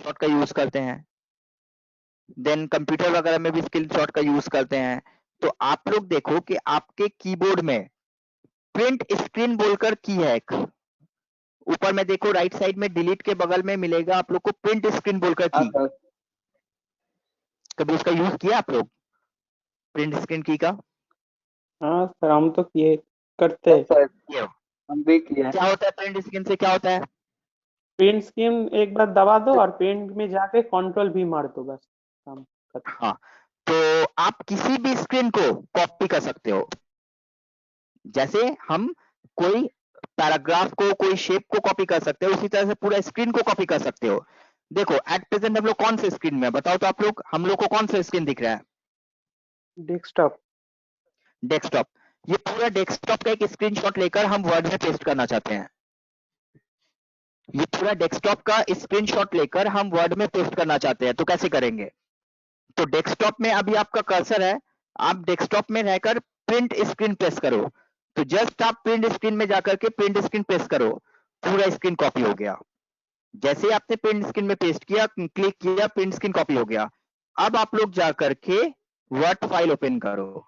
Screenshot का use करते हैं, देन कंप्यूटर वगैरह में भी स्क्रीनशॉट का यूज करते हैं। तो आप लोग देखो कि आपके कीबोर्ड में प्रिंट स्क्रीन बोलकर की है एक, ऊपर में देखो राइट साइड में डिलीट के बगल में मिलेगा आप लोग को प्रिंट स्क्रीन बोलकर हाँ की। सर। कभी उसका यूज किया आप लोग प्रिंट स्क्रीन की का? हाँ सर, हम तो किए करते हैं। सर किए हो? हम भी किए। क्या होता है प्रिंट स्क्रीन से, क्या होता है? पेंट स्कीम एक बार दबा दो और पेंट में जाके कंट्रोल भी मार दो, बस काम खत्म। हाँ, तो आप किसी भी स्क्रीन को कॉपी कर सकते हो। जैसे हम कोई पैराग्राफ को, कोई शेप को कॉपी कर सकते हो, उसी तरह से पूरा स्क्रीन को कॉपी कर सकते हो। देखो एट प्रेजेंट हम लोग कौन से स्क्रीन में, बताओ तो आप लोग, हम लोग को कौन सा स्क्रीन दिख रहा है? डेस्कटॉप। डेस्कटॉप। ये पूरा डेस्कटॉप का एक स्क्रीनशॉट लेकर हम वर्ड में पेस्ट करना चाहते हैं। ये पूरा डेस्कटॉप का स्क्रीनशॉट लेकर हम वर्ड में पेस्ट करना चाहते हैं, तो कैसे करेंगे? तो डेस्कटॉप में अभी आपका कर्सर है, आप डेस्कटॉप में रहकर प्रिंट स्क्रीन प्रेस करो। तो जस्ट आप प्रिंट स्क्रीन में जाकर के प्रिंट स्क्रीन प्रेस करो, पूरा स्क्रीन कॉपी हो गया। जैसे ही आपने प्रिंट स्क्रीन में पेस्ट किया, क्लिक किया, प्रिंट स्क्रीन कॉपी हो गया। अब आप लोग जाकर के वर्ड फाइल ओपन करो,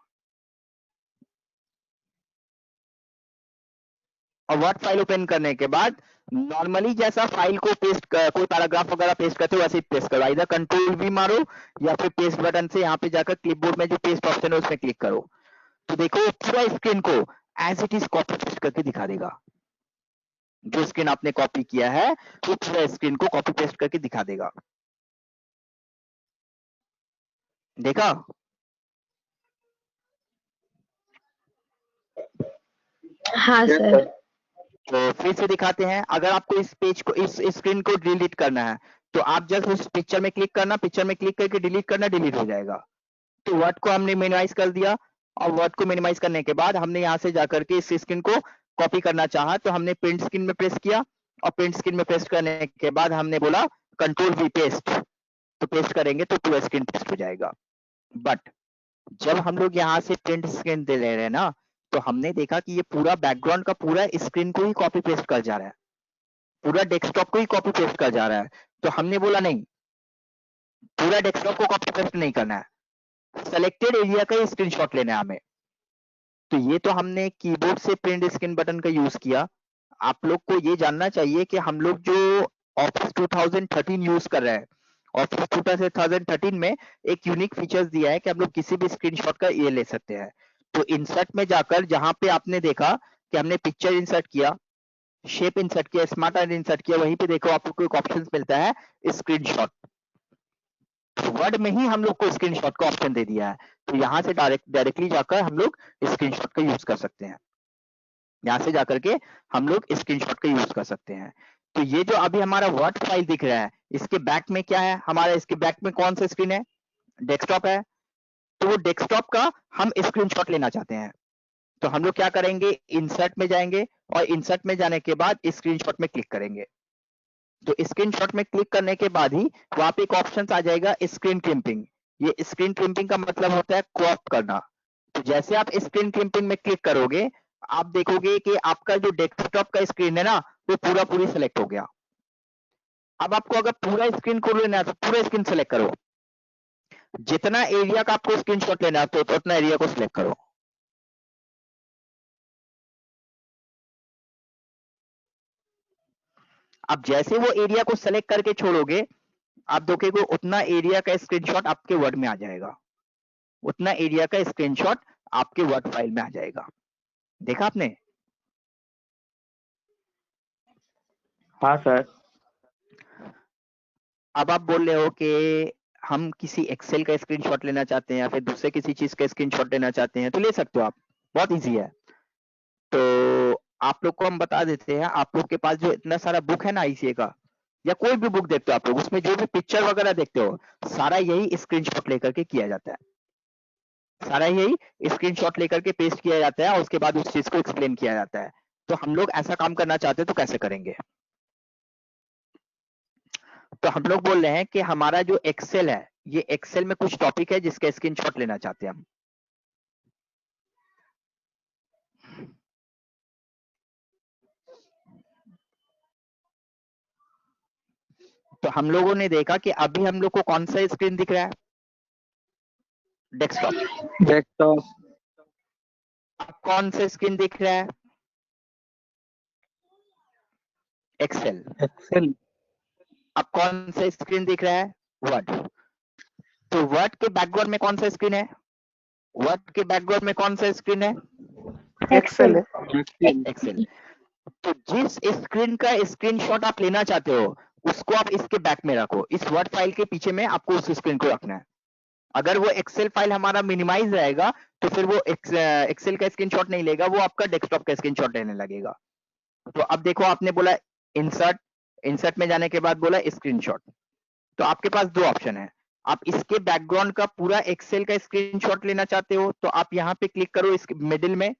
और वर्ड फाइल ओपन करने के बाद नॉर्मली जैसा फाइल को पेस्ट कोई पैराग्राफ वगैरह पेस्ट करते हो वैसे ही पेस्ट करो, इधर कंट्रोल भी मारो या फिर पेस्ट बटन से यहाँ पे जाकर क्लिपबोर्ड में जो पेस्ट ऑप्शन है उसमें क्लिक करो। तो देखो पूरा स्क्रीन को as it is copy paste करके दिखा देगा। जो स्क्रीन आपने कॉपी किया है वो पूरा स्क्रीन को कॉपी पेस्ट करके दिखा देगा। देखा? हाँ सर। तो फिर से दिखाते हैं, अगर आपको इस पेज को, इस स्क्रीन को डिलीट करना है तो आप जस्ट उस पिक्चर में क्लिक करना, पिक्चर में क्लिक करके डिलीट करना, डिलीट हो जाएगा। तो वर्ड को हमने मिनिमाइज कर दिया, और वर्ड को मिनिमाइज करने के बाद हमने यहाँ से जाकर के इस स्क्रीन को कॉपी करना चाहा तो हमने प्रिंट स्क्रीन में प्रेस किया, और प्रिंट स्क्रीन में पेस्ट करने के बाद हमने बोला कंट्रोल वी पेस्ट। तो पेस्ट करेंगे तो पूरा स्क्रीन पेस्ट हो जाएगा। बट जब हम लोग यहाँ से प्रिंट स्क्रीन दे ले रहे हैं ना, तो हमने देखा कि ये पूरा बैकग्राउंड का पूरा स्क्रीन को ही कॉपी पेस्ट कर जा रहा है, पूरा डेस्कटॉप को ही कॉपी पेस्ट कर जा रहा है। तो हमने बोला नहीं, पूरा डेस्कटॉप को कॉपी पेस्ट नहीं करना है, सेलेक्टेड एरिया का ही स्क्रीनशॉट लेना है हमें। तो ये तो हमने कीबोर्ड से प्रिंट स्क्रीन बटन का यूज किया। आप लोग को ये जानना चाहिए कि हम लोग जो ऑफिस 2013 यूज कर रहे हैं, ऑफिस 2013 में एक यूनिक फीचर्स दिया है कि हम लोग किसी भी स्क्रीनशॉट का ये ले सकते हैं। तो इंसर्ट में जाकर जहां पे आपने देखा कि हमने पिक्चर इंसर्ट किया, शेप इंसर्ट किया, स्मार्ट आर्ट इंसर्ट किया, वहीं पे देखो आप लोग को एक ऑप्शन मिलता है स्क्रीनशॉट। वर्ड में ही हम लोग को स्क्रीनशॉट का ऑप्शन दे दिया है। तो यहाँ से डायरेक्टली जाकर हम लोग स्क्रीनशॉट का यूज कर सकते हैं, यहाँ से जाकर के हम लोग स्क्रीनशॉट का यूज कर सकते हैं। तो ये जो अभी हमारा वर्ड फाइल दिख रहा है, इसके बैक में क्या है हमारा, इसके बैक में कौन सा स्क्रीन है? डेस्कटॉप है। तो वो डेस्कटॉप का हम स्क्रीनशॉट लेना चाहते हैं। तो हम लोग क्या करेंगे, इंसर्ट में जाएंगे, और इंसर्ट में जाने के बाद स्क्रीनशॉट में क्लिक करेंगे। तो स्क्रीनशॉट में क्लिक करने के बाद ही वहां पे एक ऑप्शन आ जाएगा स्क्रीन क्रिम्पिंग। ये स्क्रीन क्रिम्पिंग का मतलब होता है क्रॉप करना। तो जैसे आप स्क्रीन क्रिम्पिंग में क्लिक करोगे, आप देखोगे कि आपका जो डेस्कटॉप का स्क्रीन है ना, वो पूरा पूरी सेलेक्ट हो गया। अब आपको अगर पूरा स्क्रीन को लेना है तो पूरा स्क्रीन सेलेक्ट करो, जितना एरिया का आपको स्क्रीनशॉट लेना है तो उतना एरिया को सिलेक्ट करो। अब जैसे वो एरिया को सेलेक्ट करके छोड़ोगे, आप देखोगे उतना एरिया का स्क्रीनशॉट आपके वर्ड में आ जाएगा, उतना एरिया का स्क्रीनशॉट आपके वर्ड फाइल में आ जाएगा। देखा आपने? हाँ सर। अब आप बोल रहे हो कि हम किसी एक्सेल का स्क्रीनशॉट लेना चाहते हैं या फिर दूसरे किसी चीज का स्क्रीनशॉट लेना चाहते हैं, तो ले सकते हो आप, बहुत इजी है। तो आप लोग को हम बता देते हैं, आप लोग के पास जो इतना सारा बुक है ना आईसीए का, या कोई भी बुक देखते हो आप लोग, उसमें जो भी पिक्चर वगैरह देखते हो, सारा यही स्क्रीनशॉट लेकर के किया जाता है, सारा यही स्क्रीनशॉट लेकर के पेस्ट किया जाता है, और उसके बाद उस चीज को एक्सप्लेन किया जाता है। तो हम लोग ऐसा काम करना चाहते हैं तो कैसे करेंगे? तो हम लोग बोल रहे हैं कि हमारा जो एक्सेल है, ये एक्सेल में कुछ टॉपिक है जिसका स्क्रीनशॉट लेना चाहते हैं हम। तो हम लोगों ने देखा कि अभी हम लोग को कौन सा स्क्रीन दिख रहा है, डेस्कटॉप। अब कौन सा स्क्रीन दिख रहा है, एक्सेल। अब कौन सा स्क्रीन दिख रहा है, वर्ड। तो वर्ड के बैकग्राउंड में कौन सा स्क्रीन है, वर्ड के बैकग्राउंड में कौन सा स्क्रीन है, एक्सेल एक्सेल। तो जिस स्क्रीन का स्क्रीनशॉट आप लेना चाहते हो उसको आप इसके बैक में रखो, इस वर्ड फाइल के पीछे में आपको उस स्क्रीन को रखना है। अगर वो एक्सेल फाइल हमारा मिनिमाइज रहेगा तो फिर वो एक्सेल का स्क्रीनशॉट नहीं लेगा, वो आपका डेस्कटॉप का स्क्रीनशॉट लेने लगेगा। तो अब देखो आपने बोला इंसर्ट, इंसर्ट में जाने के बाद बोला स्क्रीनशॉट। तो आपके पास दो ऑप्शन है, आप इसके बैकग्राउंड का पूरा एक्सेल का स्क्रीनशॉट लेना चाहते हो तो आप यहाँ पे क्लिक करो इस मिडिल में,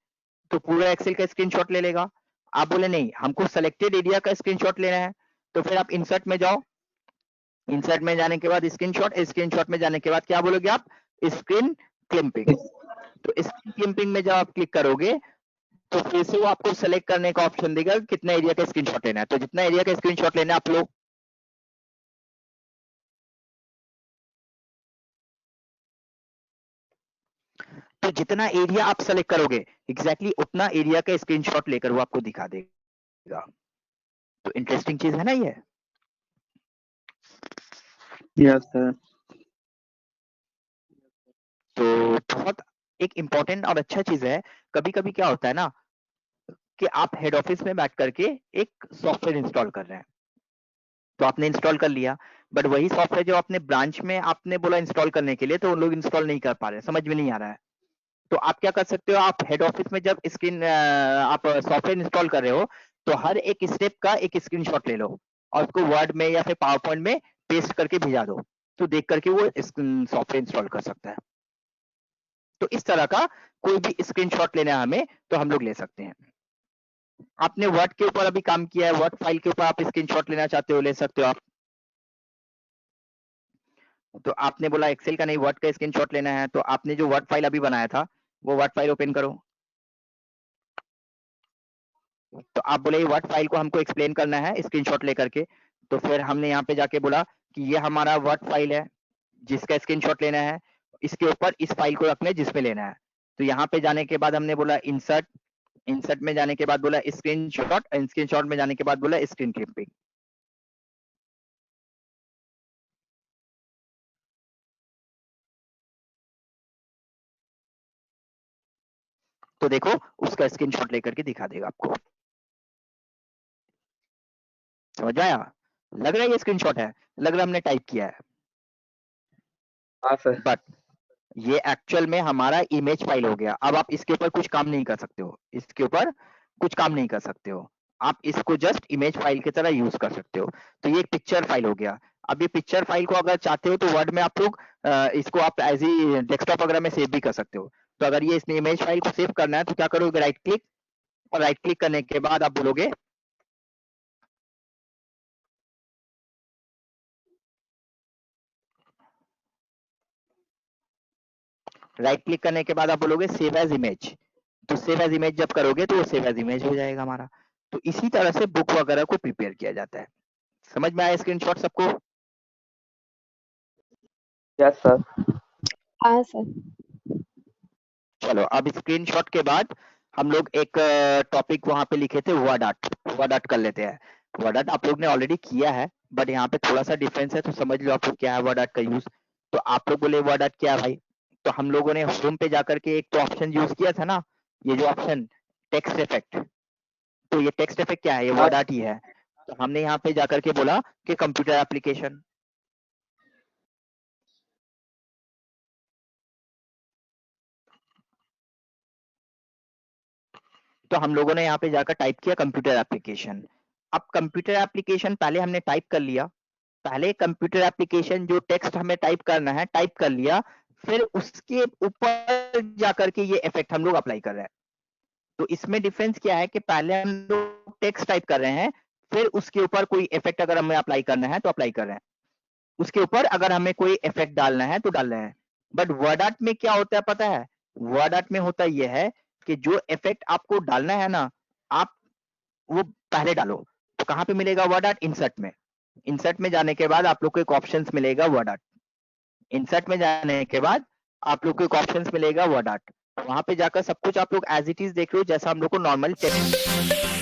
तो पूरा एक्सेल का स्क्रीनशॉट ले लेगा। आप बोले नहीं हमको सेलेक्टेड एरिया का स्क्रीनशॉट लेना है, तो फिर आप इंसर्ट में जाओ, इंसर्ट में जाने के बाद स्क्रीनशॉट, स्क्रीनशॉट में जाने के बाद क्या बोलोगे आप, स्क्रीन क्लिपिंग। तो स्क्रीन क्लिपिंग में जब आप क्लिक करोगे तो फिर से वो आपको सेलेक्ट करने का ऑप्शन देगा कितना एरिया का स्क्रीनशॉट लेना है। तो जितना एरिया का स्क्रीनशॉट लेना है आप लोग तो जितना एरिया आप सेलेक्ट करोगे एग्जैक्टली उतना एरिया का स्क्रीनशॉट लेकर वो आपको दिखा देगा। तो इंटरेस्टिंग चीज है ना ये। Yes sir. तो बहुत एक इम्पोर्टेंट और अच्छा चीज है। कभी कभी क्या होता है ना कि आप हेड ऑफिस में बैठ करके एक सॉफ्टवेयर इंस्टॉल कर रहे हैं, तो आपने इंस्टॉल कर लिया, बट वही सॉफ्टवेयर जो आपने ब्रांच में आपने बोला इंस्टॉल करने के लिए तो वो लोग इंस्टॉल नहीं कर पा रहे, समझ में नहीं आ रहा है। तो आप क्या कर सकते हो, आप हेड ऑफिस में जब स्क्रीन आप सॉफ्टवेयर इंस्टॉल कर रहे हो तो हर एक स्टेप का एक स्क्रीनशॉट ले लो और उसको वर्ड में या फिर पावर पॉइंट में पेस्ट करके भेजा दो, तो देख करके वो सॉफ्टवेयर इंस्टॉल कर सकता है। तो इस तरह का कोई भी स्क्रीनशॉट लेना है हमें तो हम लोग ले सकते हैं। आपने वर्ड के ऊपर अभी काम किया है, वर्ड फाइल के ऊपर आप स्क्रीनशॉट लेना चाहते हो ले सकते हो आप। तो आपने बोला एक्सेल का नहीं वर्ड का स्क्रीनशॉट लेना है, तो आपने जो वर्ड फाइल अभी बनाया था वो वर्ड फाइल ओपन करो। तो आप बोले वर्ड फाइल को हमको एक्सप्लेन करना है स्क्रीनशॉट लेकर के, तो फिर हमने यहाँ पे जाके बोला कि ये हमारा वर्ड फाइल है जिसका स्क्रीनशॉट लेना है, इसके ऊपर इस फाइल को रखना है जिसमें लेना है। तो यहाँ पे जाने के बाद हमने बोला इंसर्ट, इंसर्ट में जाने के बाद बोला स्क्रीनशॉट, स्क्रीनशॉट में जाने के बाद बोला स्क्रीन क्लिपिंग। तो देखो उसका स्क्रीनशॉट लेकर के दिखा देगा आपको, समझ आया, लग रहा है ये स्क्रीनशॉट है, लग रहा है हमने टाइप किया है, हाँ सर। बट ये एक्चुअल में हमारा इमेज फाइल हो गया। अब आप इसके ऊपर कुछ काम नहीं कर सकते हो, इसके ऊपर कुछ काम नहीं कर सकते हो, आप इसको जस्ट इमेज फाइल की तरह यूज कर सकते हो। तो ये एक पिक्चर फाइल हो गया। अब ये पिक्चर फाइल को अगर चाहते हो तो वर्ड में आप लोग इसको आप एज ई डेस्कटॉप वगैरह में सेव भी कर सकते हो। तो अगर ये इसमें इमेज फाइल को सेव करना है तो क्या करोगे, राइट क्लिक, और राइट क्लिक करने के बाद आप बोलोगे राइट क्लिक करने के बाद आप बोलोगे सेव एज इमेज। तो सेव एज इमेज जब करोगे तो वो सेव एज इमेज हो जाएगा हमारा। तो इसी तरह से बुक वगैरह को प्रिपेयर किया जाता है। समझ में आया स्क्रीनशॉट सबको? Yes sir. हाँ सर। चलो अब स्क्रीनशॉट के बाद हम लोग एक टॉपिक वहां पे लिखे थे वर्ड आर्ट, वर्ड आर्ट कर लेते हैं। वर्ड आर्ट आप लोग ने ऑलरेडी किया है बट यहाँ पे थोड़ा सा डिफरेंस है, तो समझ लो आप लोग क्या है वर्ड आर्ट का यूज। तो आप लोग बोले वर्ड आर्ट क्या है भाई, तो हम लोगों ने होम पे जाकर के एक तो ऑप्शन यूज किया था ना, ये जो ऑप्शन टेक्स्ट इफेक्ट। तो ये टेक्स्ट इफेक्ट क्या है, ये वर्ड आर्ट ही है। तो हमने यहाँ पे जाकर के बोला कि कंप्यूटर एप्लीकेशन, तो हम लोगों ने यहाँ पे जाकर टाइप किया कंप्यूटर एप्लीकेशन। अब कंप्यूटर एप्लीकेशन पहले हमने टाइप कर लिया, पहले कंप्यूटर एप्लीकेशन जो टेक्स्ट हमें टाइप करना है टाइप कर लिया, फिर उसके ऊपर जाकर के ये इफेक्ट हम लोग अप्लाई कर रहे हैं। तो इसमें डिफरेंस क्या है कि पहले हम लोग टेक्स्ट टाइप कर रहे हैं, फिर उसके ऊपर कोई इफेक्ट अगर हमें अप्लाई करना है तो अप्लाई कर रहे हैं, उसके ऊपर अगर हमें कोई इफेक्ट डालना है तो डाल रहे हैं। बट वर्ड आर्ट में क्या होता है पता है, वर्ड आर्ट में होता यह है कि जो इफेक्ट आपको डालना है ना, आप वो पहले डालो। तो कहाँ पे मिलेगा वर्ड आर्ट, इंसर्ट में। इंसर्ट में जाने के बाद आप लोग को एक ऑप्शंस मिलेगा वर्ड आर्ट। इंसर्ट में जाने के बाद आप लोग को एक ऑप्शंस मिलेगा वर्ड आर्ट। वहां पे जाकर सब कुछ आप लोग एज इट इज देख रहे हो जैसा हम लोग को नॉर्मल टेक्स्ट